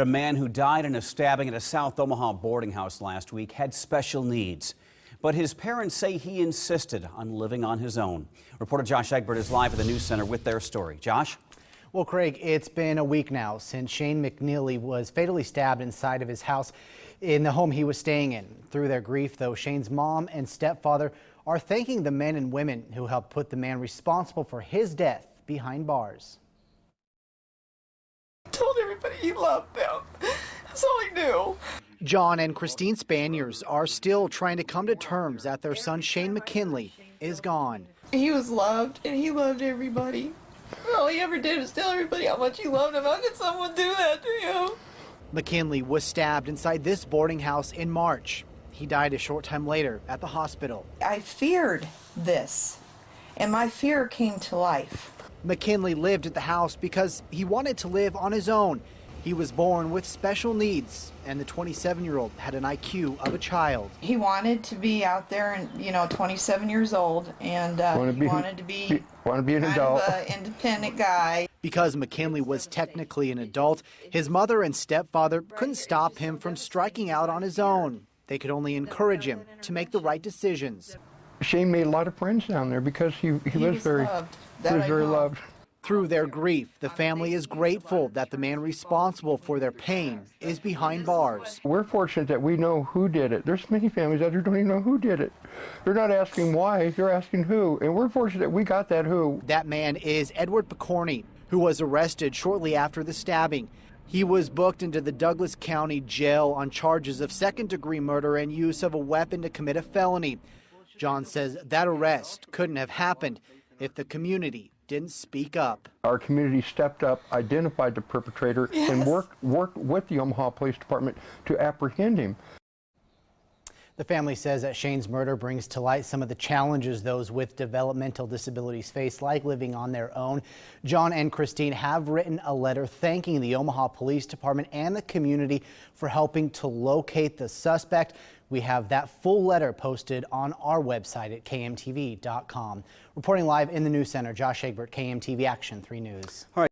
A man who died in a stabbing at a South Omaha boarding house last week had special needs, but his parents say he insisted on living on his own. Reporter Josh Egbert is live at the News Center with their story. Josh? Well, Craig, it's been a week now since Shane McNeely was fatally stabbed inside of his house in the home he was staying in. Through their grief, though, Shane's mom and stepfather are thanking the men and women who helped put the man responsible for his death behind bars. Told everybody he loved them. That's all he knew. John and Christine Spanyers are still trying to come to terms that their son Shane McKinley is gone. He was loved, and he loved everybody. All he ever did was tell everybody how much he loved them. How could someone do that to him? McKinley was stabbed inside this boarding house in March. He died a short time later at the hospital. I feared this, and my fear came to life. McKinley lived at the house because he wanted to live on his own. He was born with special needs, and the 27-year-old had an IQ of a child. He wanted to be out there and, 27 years old, and he wanted to be an adult. An independent guy. Because McKinley was technically an adult, his mother and stepfather couldn't stop him from striking out on his own. They could only encourage him to make the right decisions. Shane made a lot of friends down there because he was very loved. loved. Through their grief, the family is grateful that the man responsible for their pain is behind bars. We're fortunate that we know who did it. There's many families out there who don't even know who did it. They're not asking why, they're asking who. And we're fortunate that we got that who. That man is Edward Picorni, who was arrested shortly after the stabbing. He was booked into the Douglas County Jail on charges of second-degree murder and use of a weapon to commit a felony. John says that arrest couldn't have happened if the community didn't speak up. Our community stepped up, identified the perpetrator, and worked with the Omaha Police Department to apprehend him. The family says that Shane's murder brings to light some of the challenges those with developmental disabilities face, like living on their own. John and Christine have written a letter thanking the Omaha Police Department and the community for helping to locate the suspect. We have that full letter posted on our website at KMTV.com. Reporting live in the News Center, Josh Egbert, KMTV Action 3 News. All right.